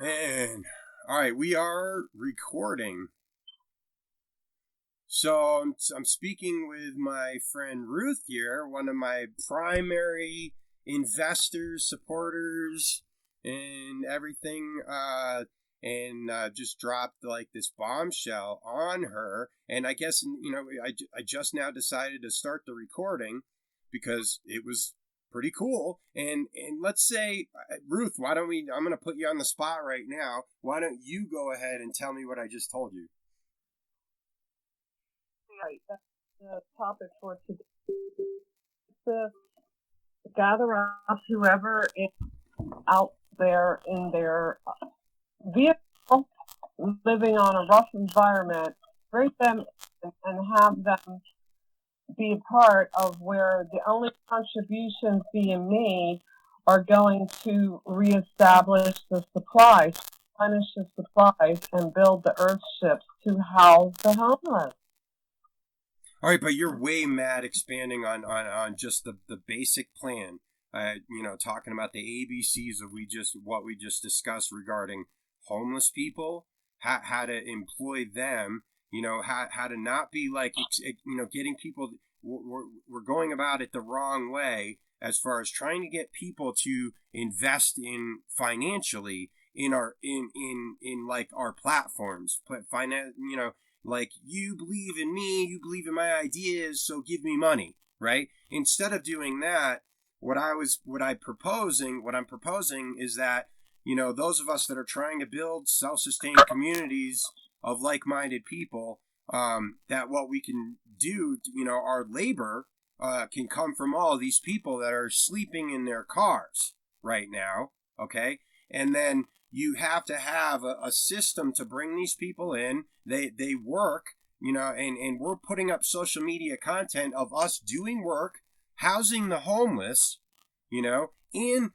And all right, we are recording. So I'm speaking with my friend Ruth here, one of my primary investors, supporters, and everything. And just dropped like this bombshell on her. And I guess, I just now decided to start the recording because it was pretty cool. And let's say, Ruth, why don't we? I'm going to put you on the spot right now. Why don't you go ahead and tell me what I just told you? Right. That's the topic for today. To gather up whoever is out there in their vehicle, living on a rough environment, bring them and have them be a part of where the only contributions being made are going to reestablish the supplies, replenish the supplies, and build the earth ships to house the homeless. All right, but you're way mad expanding on just the basic plan. Talking about the ABCs of what we just discussed regarding homeless people, how to employ them, how to not be like, getting people. We're going about it the wrong way as far as trying to get people to invest in financially in our in like our platforms, finance, like, you believe in me, you believe in my ideas, so give me money, right? Instead of doing that, what I'm proposing is that, those of us that are trying to build self-sustained communities of like-minded people, that what we can do, our labor can come from all these people that are sleeping in their cars right now, okay? And then you have to have a system to bring these people in. They work, and we're putting up social media content of us doing work, housing the homeless, in,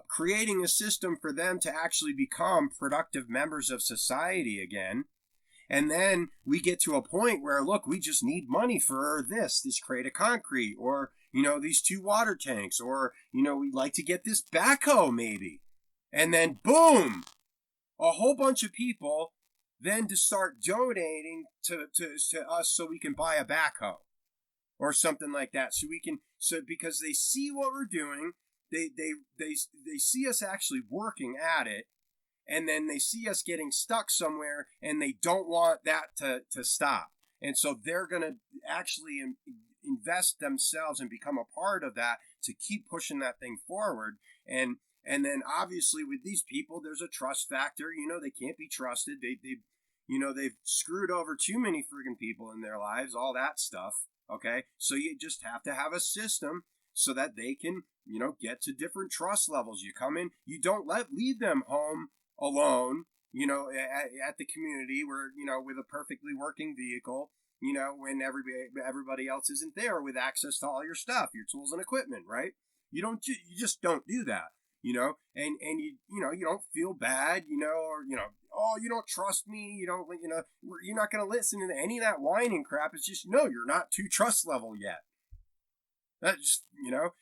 creating a system for them to actually become productive members of society again. And then we get to a point where, look, we just need money for this crate of concrete, or, these two water tanks, or, we'd like to get this backhoe maybe. And then boom, a whole bunch of people then to start donating to us so we can buy a backhoe or something like that. Because they see what we're doing, they see us actually working at it, and then they see us getting stuck somewhere, and they don't want that to stop. And so they're going to actually invest themselves and become a part of that to keep pushing that thing forward. And then obviously with these people, there's a trust factor. They can't be trusted. They've screwed over too many friggin' people in their lives, all that stuff. Okay. So you just have to have a system so that they can, get to different trust levels. You come in, you don't leave them home alone, at the community where, with a perfectly working vehicle, when everybody else isn't there with access to all your stuff, your tools and equipment, right? You just don't do that, and you don't feel bad, or, oh, you don't trust me, you're not going to listen to any of that whining crap. It's just, no, you're not to trust level yet. That just,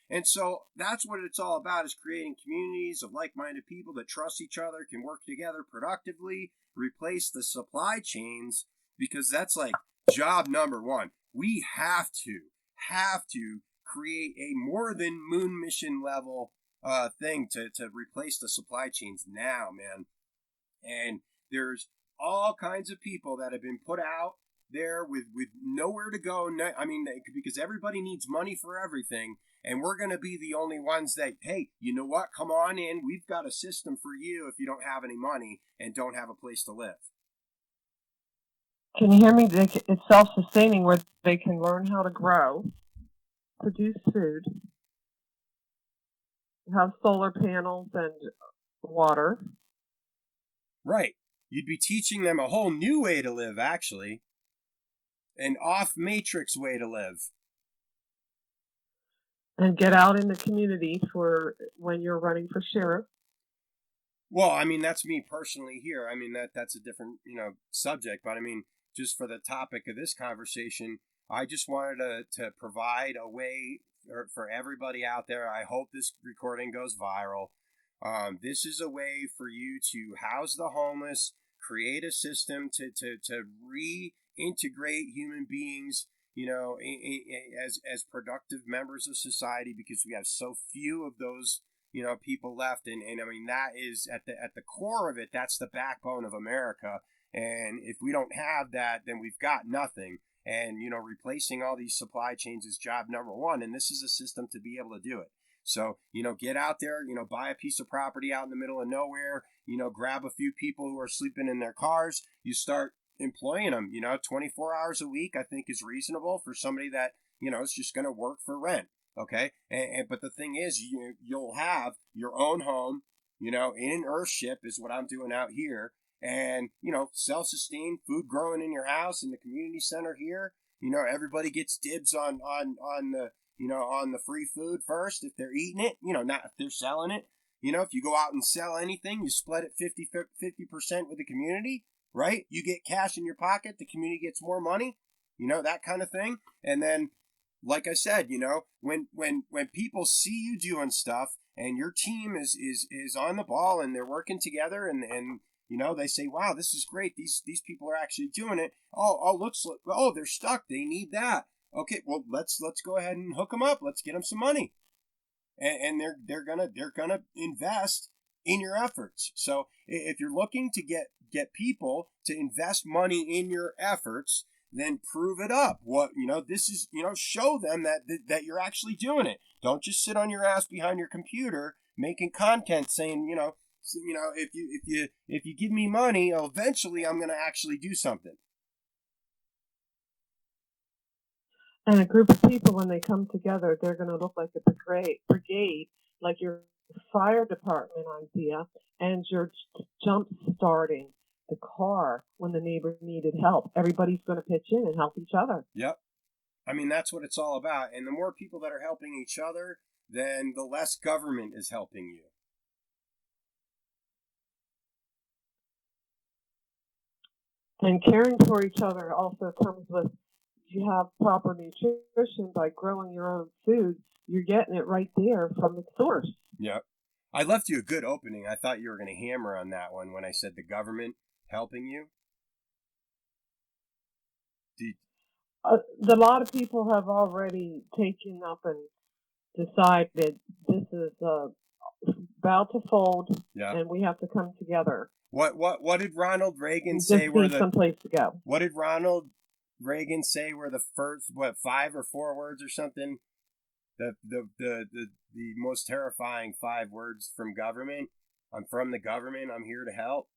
and so that's what it's all about, is creating communities of like-minded people that trust each other, can work together productively, replace the supply chains, because that's like job number one. We have to create a more than moon mission level thing to replace the supply chains now, man. And there's all kinds of people that have been put out there with nowhere to go. Because everybody needs money for everything, and we're going to be the only ones that, hey, you know what? Come on in. We've got a system for you if you don't have any money and don't have a place to live. Can you hear me? It's self-sustaining, where they can learn how to grow, produce food, have solar panels and water. Right. You'd be teaching them a whole new way to live, actually. An off-matrix way to live. And get out in the community for when you're running for sheriff. Well, that's me personally here. That's a different, subject. But just for the topic of this conversation, I just wanted to provide a way for everybody out there. I hope this recording goes viral. This is a way for you to house the homeless, create a system to reintegrate human beings, as productive members of society, because we have so few of those, people left. And I mean, that is at the core of it. That's the backbone of America. And if we don't have that, then we've got nothing. And, replacing all these supply chains is job number one. And this is a system to be able to do it. So, get out there, buy a piece of property out in the middle of nowhere, grab a few people who are sleeping in their cars. You start employing them, 24 hours a week, I think is reasonable for somebody that, is just going to work for rent. Okay. But the thing is, you'll have your own home, in an earthship is what I'm doing out here. And, self-sustained food growing in your house in the community center here. Everybody gets dibs on the, on the free food first if they're eating it, not if they're selling it. If you go out and sell anything, you split it 50% with the community, right? You get cash in your pocket, the community gets more money, that kind of thing. And then, like I said, when people see you doing stuff and your team is on the ball and they're working together and they say, wow, this is great. These people are actually doing it. Oh, they're stuck. They need that. Okay, well, let's go ahead and hook them up. Let's get them some money, and they're gonna invest in your efforts. So if you're looking to get people to invest money in your efforts, then prove it up. This is, show them that you're actually doing it. Don't just sit on your ass behind your computer making content saying, if you give me money, eventually I'm gonna actually do something. And a group of people, when they come together, they're going to look like a brigade, like your fire department idea, and you're jump starting the car when the neighbor needed help. Everybody's going to pitch in and help each other. Yep. I mean, that's what it's all about. And the more people that are helping each other, then the less government is helping you. And caring for each other also comes with, you have proper nutrition by growing your own food. You're getting it right there from the source. Yep. I left you a good opening. I thought you were going to hammer on that one when I said the government helping you. A lot of people have already taken up and decided this is about to fold, and we have to come together. What did Ronald Reagan say? Someplace to go. What did Ronald Reagan say were the first 5 or 4 words or something? The most terrifying 5 words from government. I'm from the government. I'm here to help.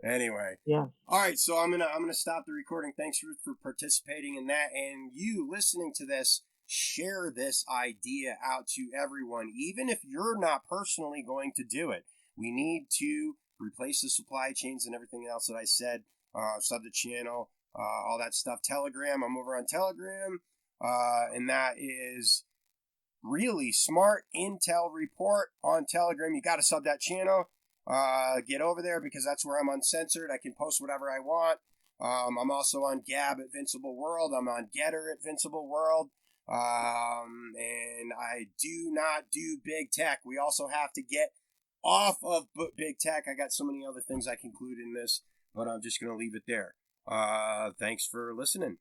Anyway. Yeah. All right, so I'm gonna stop the recording. Thanks, Ruth, for participating in that, and you listening to this. Share this idea out to everyone, even if you're not personally going to do it. We need to replace the supply chains and everything else that I said. Sub the channel, all that stuff. Telegram. I'm over on Telegram, and that is Really Smart Intel Report on Telegram. You got to sub that channel. Get over there because that's where I'm uncensored. I can post whatever I want. I'm also on Gab at Vincible World. I'm on Getter at Vincible World. And I do not do big tech. We also have to get off of big tech. I got so many other things I can include in this, but I'm just going to leave it there. Thanks for listening.